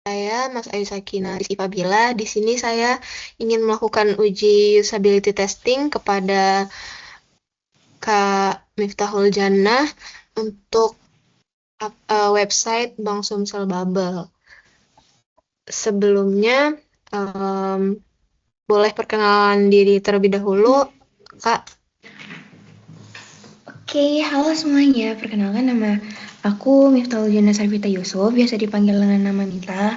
Saya Mas Ayu Sakina Rizky Fabila. Di sini saya ingin melakukan uji usability testing kepada Kak Miftahul Jannah untuk website Bank Sumsel Babel. Sebelumnya, em, boleh perkenalan diri terlebih dahulu, Kak. Oke, halo semuanya. Perkenalkan nama aku Miftahul Jana Sarvita Yusuf, biasa dipanggil dengan nama Mita.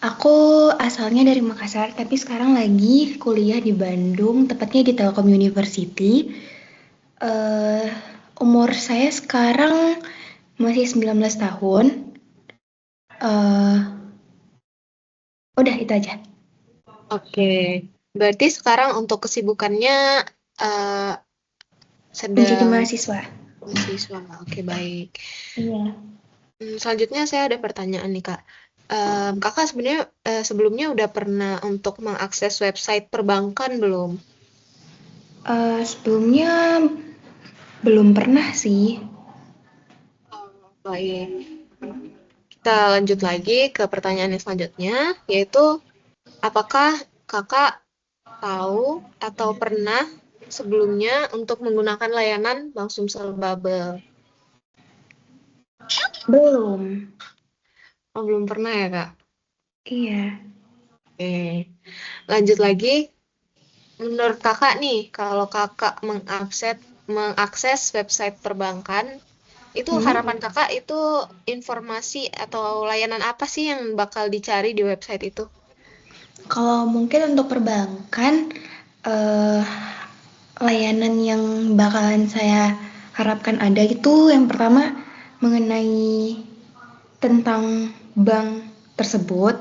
Aku asalnya dari Makassar, tapi sekarang lagi kuliah di Bandung, tepatnya di Telkom University. Eh, Umur saya sekarang masih 19 tahun. Eh, Udah itu aja. Oke, berarti sekarang untuk kesibukannya eh, Menjadi sedang mahasiswa. mahasiswa. Oke, baik. Iya. Selanjutnya saya ada pertanyaan nih Kak. Kakak sebenarnya sebelumnya udah pernah untuk mengakses website perbankan belum? Sebelumnya belum pernah sih. Baik. Kita lanjut lagi ke pertanyaan yang selanjutnya, yaitu apakah Kakak tahu atau pernah sebelumnya untuk menggunakan layanan Bank Sumsel Babel? Belum. Oh, belum pernah ya Kak? Iya. Oke. Lanjut lagi, menurut Kakak nih, kalau Kakak mengakses website perbankan, itu Hmm? harapan Kakak itu informasi atau layanan apa sih yang bakal dicari di website itu? Kalau mungkin untuk perbankan, eh, layanan yang bakalan saya harapkan ada itu yang pertama mengenai tentang bank tersebut,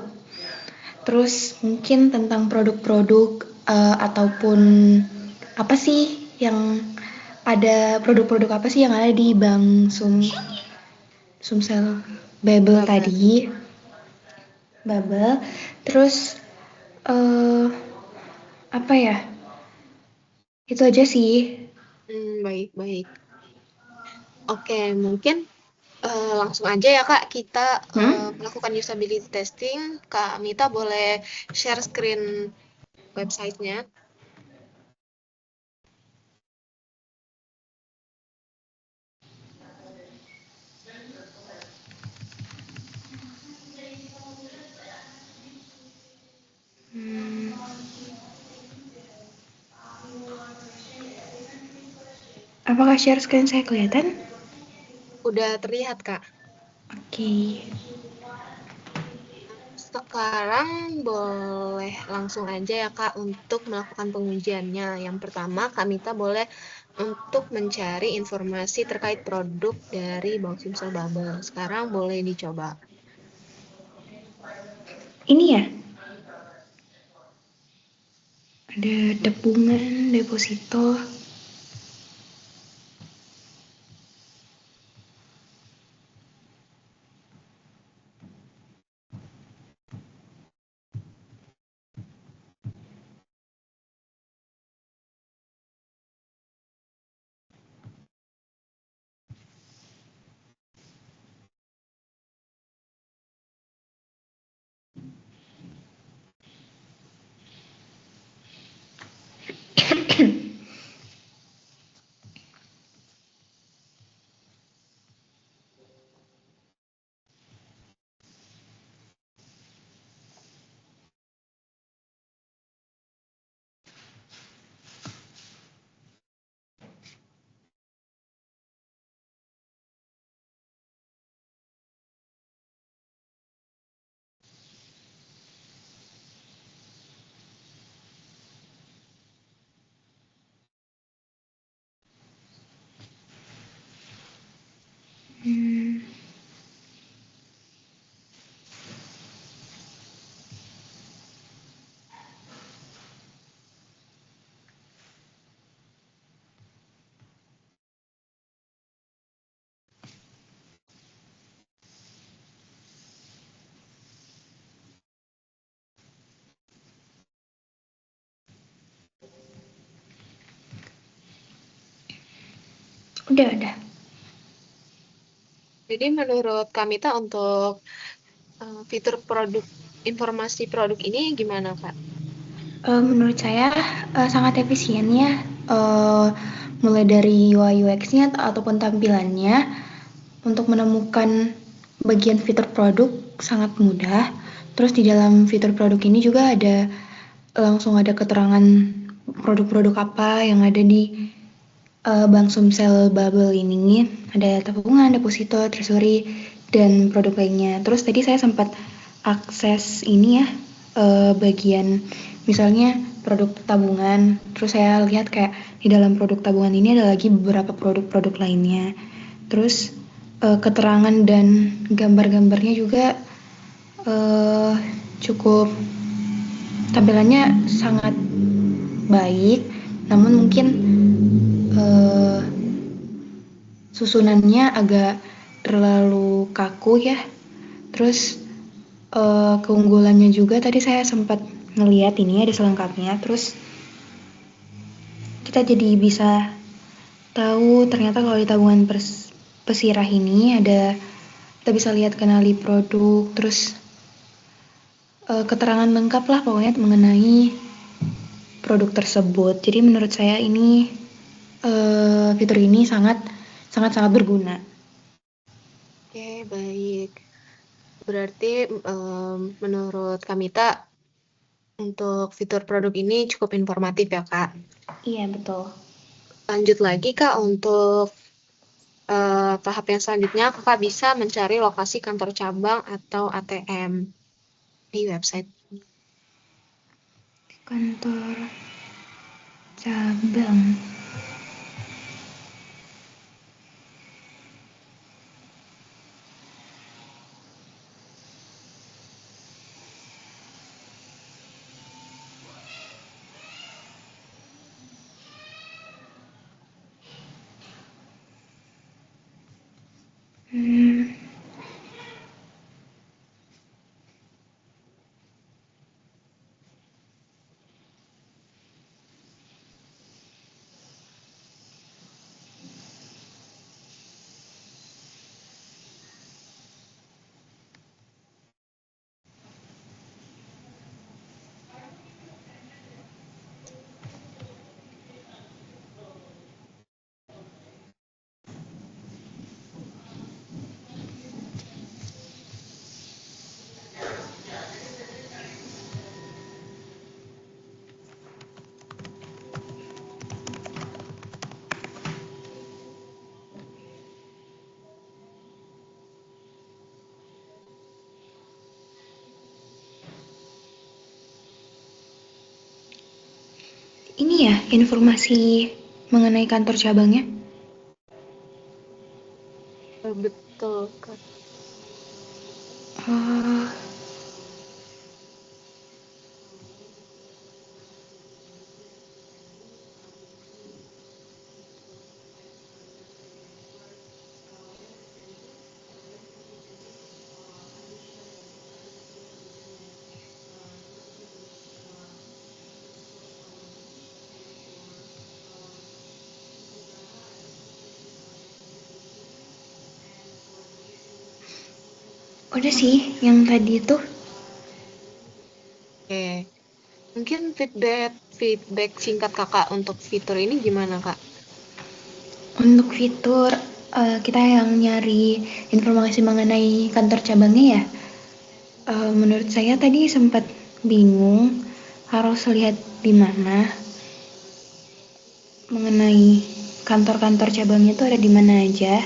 terus mungkin tentang produk-produk ataupun apa sih yang ada produk-produk apa sih yang ada di bank Sumsel Babel Babel. tadi, Babel, terus eh apa ya? Itu aja sih. Baik-baik. Oke, mungkin langsung aja ya Kak, kita Hmm? melakukan usability testing. Kak Mita boleh share screen websitenya. Hmm, Apakah share screen saya kelihatan? Udah terlihat Kak. Oke. Sekarang boleh langsung aja ya Kak untuk melakukan pengujiannya. Yang pertama, Kak Mita boleh untuk mencari informasi terkait produk dari Bank Sumsel Babel. Sekarang boleh dicoba. Ini ya, ada tabungan, deposito. Hmm, udah ada. Jadi menurut Kak Mita untuk Fitur produk informasi produk ini gimana, Kak? Menurut saya sangat efisien ya, mulai dari UI UX-nya ataupun tampilannya untuk menemukan bagian fitur produk sangat mudah. Terus di dalam fitur produk ini juga langsung ada keterangan produk-produk apa yang ada di Bank Sumsel Bubble ini. Ada tabungan, deposito, treasury, dan produk lainnya. Terus tadi saya sempat akses ini ya, bagian misalnya produk tabungan. Terus saya lihat kayak di dalam produk tabungan ini ada lagi beberapa produk-produk lainnya. Terus keterangan dan gambar-gambarnya juga cukup, tampilannya sangat baik, namun mungkin eh, susunannya agak terlalu kaku ya. Terus keunggulannya juga tadi saya sempat ngeliat ini ada selengkapnya. Terus kita jadi bisa tahu ternyata kalau di tabungan pesirah ini kita bisa lihat kenali produk, terus keterangan lengkap lah pokoknya mengenai produk tersebut. Jadi menurut saya ini fitur ini sangat sangat sangat berguna. Oke, baik. Berarti menurut Kamita untuk fitur produk ini cukup informatif ya, Kak. Iya betul. Lanjut lagi, Kak, untuk tahap yang selanjutnya, Kakak bisa mencari lokasi kantor cabang atau ATM di website. Kantor cabang. Hmm, ini ya informasi mengenai kantor cabangnya. Betul, Kak. Oh, udah sih yang tadi itu. Oke. Mungkin feedback singkat Kakak untuk fitur ini gimana, Kak? Untuk fitur kita yang nyari informasi mengenai kantor cabangnya ya. Menurut saya tadi sempat bingung harus lihat di mana mengenai kantor-kantor cabangnya itu ada di mana aja.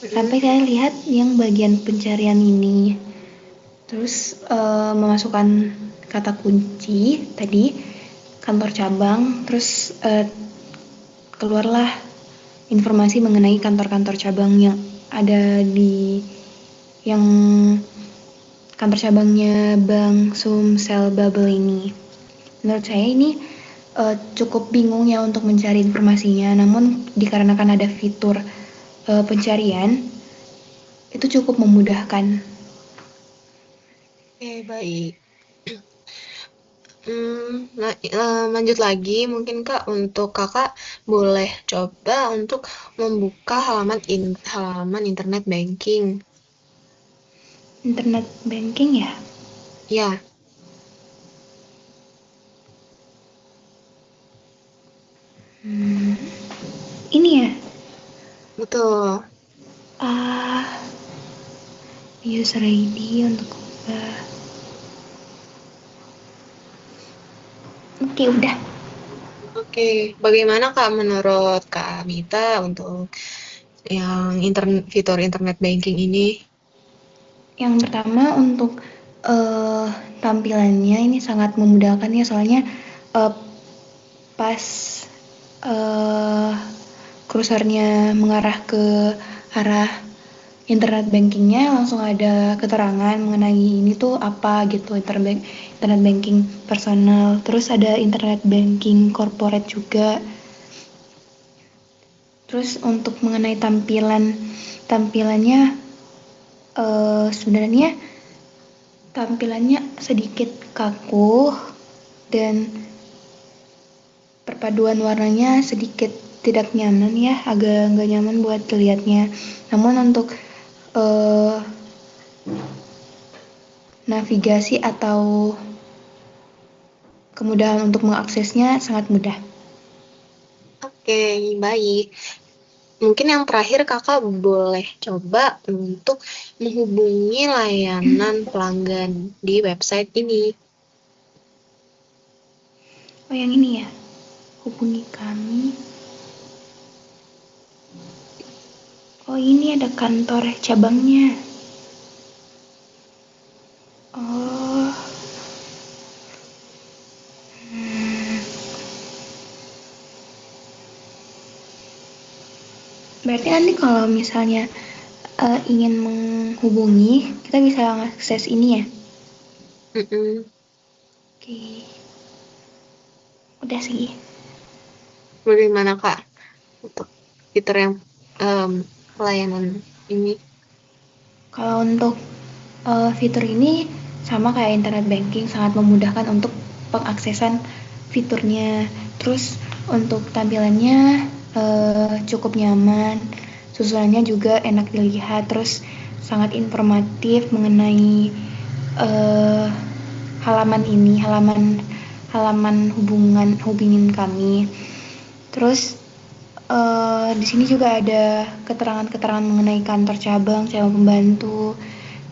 Sampai saya lihat yang bagian pencarian ini. Terus memasukkan kata kunci tadi kantor cabang, terus keluarlah informasi mengenai kantor-kantor cabang yang ada di yang kantor cabangnya Bank Sumsel Bubble ini. Menurut saya ini cukup bingung ya untuk mencari informasinya, namun dikarenakan ada fitur pencarian itu cukup memudahkan. Oke, baik. Lanjut lagi, mungkin Kak, untuk Kakak boleh coba untuk membuka halaman internet banking. Internet banking ya? Ya, Ini ya? betul. Ah, user ID untuk ubah. Oke, udah. Oke, bagaimana Kak menurut Kak Mita untuk yang fitur internet banking ini? Yang pertama untuk eh, tampilannya ini sangat memudahkan ya, soalnya eh, pas eh, kursornya mengarah ke arah internet bankingnya langsung ada keterangan mengenai ini tuh apa gitu, internet banking personal, terus ada internet banking corporate juga. Terus untuk mengenai tampilannya sebenarnya tampilannya sedikit kaku dan perpaduan warnanya sedikit tidak nyaman ya, agak nggak nyaman buat dilihatnya. Namun untuk eh, navigasi atau kemudahan untuk mengaksesnya sangat mudah. Oke, baik. Mungkin yang terakhir Kakak boleh coba untuk menghubungi layanan pelanggan di website ini. Oh, yang ini ya, hubungi kami. Oh, ini ada kantor cabangnya. Oh, berarti nanti kalau misalnya ingin menghubungi, kita bisa akses ini ya. Mm-mm. Oke, udah sih. Bagaimana Kak untuk fitur yang em, layanan ini? Kalau untuk fitur ini sama kayak internet banking, sangat memudahkan untuk pengaksesan fiturnya. Terus untuk tampilannya cukup nyaman, susunannya juga enak dilihat, terus sangat informatif mengenai eh, halaman ini, halaman hubungin kami. Terus di sini juga ada keterangan-keterangan mengenai kantor cabang, sewa pembantu,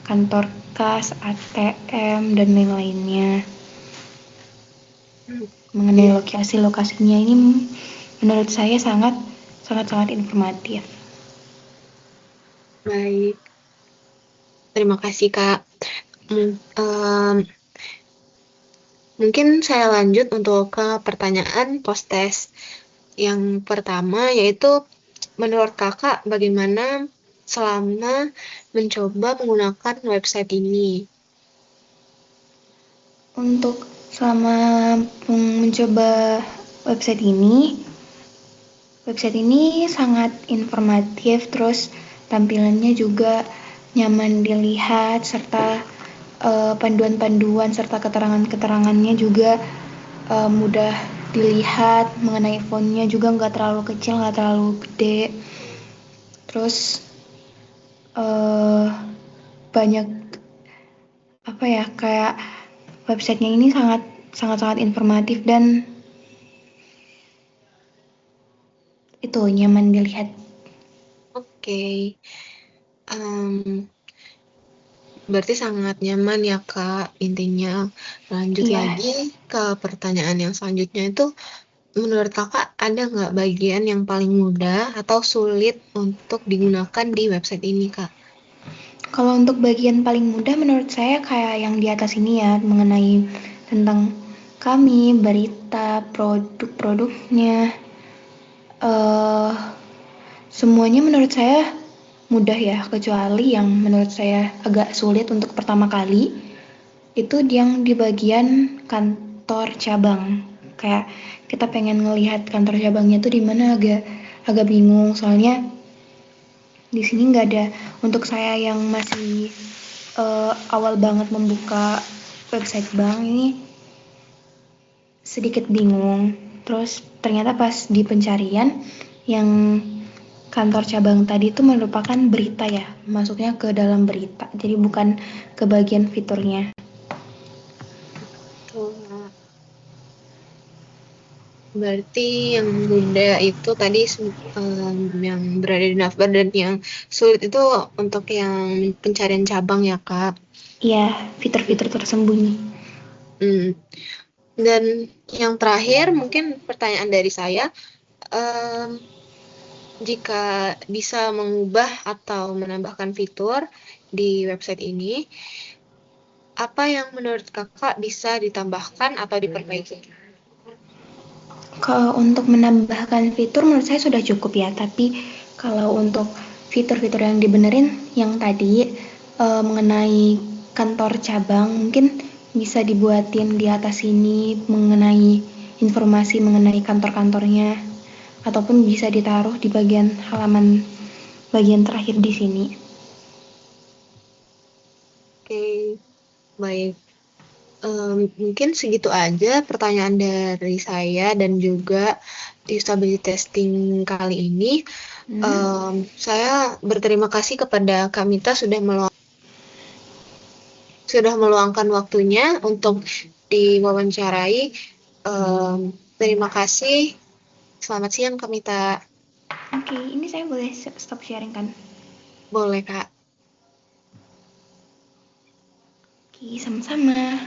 kantor kas, ATM, dan lain-lainnya. Mengenai Oke, lokasinya ini menurut saya sangat sangat informatif. baik. Terima kasih Kak. Mungkin saya lanjut untuk ke pertanyaan post-test yang pertama, yaitu menurut Kakak bagaimana selama mencoba menggunakan website ini? Untuk selama mencoba website ini, website ini sangat informatif, terus tampilannya juga nyaman dilihat, serta panduan-panduan serta keterangan-keterangannya juga mudah dilihat, mengenai fontnya juga nggak terlalu kecil, nggak terlalu gede. Terus eh, banyak apa ya, kayak websitenya ini sangat sangat sangat informatif dan itu nyaman dilihat. Oke, em, berarti sangat nyaman ya Kak, intinya. Lanjut Iya. lagi ke pertanyaan yang selanjutnya itu, menurut Kakak ada nggak bagian yang paling mudah atau sulit untuk digunakan di website ini Kak? Kalau untuk bagian paling mudah menurut saya kayak yang di atas ini ya, mengenai tentang kami, berita, produk-produknya, eh semuanya menurut saya mudah ya, kecuali yang menurut saya agak sulit untuk pertama kali itu yang di bagian kantor cabang. Kayak kita pengen ngelihat kantor cabangnya tuh di mana, agak agak bingung soalnya di sini nggak ada. Untuk saya yang masih awal banget membuka website bank ini sedikit bingung. Terus ternyata pas di pencarian yang kantor cabang tadi itu merupakan berita ya, masuknya ke dalam berita, jadi bukan ke bagian fiturnya. Tuh, Kak. Berarti yang mudah itu tadi yang berada di navbar dan yang sulit itu untuk yang pencarian cabang ya, Kak. Iya, fitur-fitur tersembunyi. Hmm. Dan yang terakhir mungkin pertanyaan dari saya, em, jika bisa mengubah atau menambahkan fitur di website ini, apa yang menurut Kakak bisa ditambahkan atau diperbaiki? Kalau untuk menambahkan fitur menurut saya sudah cukup ya, tapi kalau untuk fitur-fitur yang dibenerin yang tadi mengenai kantor cabang mungkin bisa dibuatin di atas sini mengenai informasi mengenai kantor-kantornya ataupun bisa ditaruh di bagian halaman bagian terakhir di sini. Oke, baik. Mungkin segitu aja pertanyaan dari saya dan juga usability testing kali ini. Saya berterima kasih kepada Kak Mita sudah meluangkan waktunya untuk diwawancarai. Terima kasih. Selamat siang, Kak Mita. Oke, ini saya boleh stop sharing kan? Boleh, Kak. Oke, sama-sama.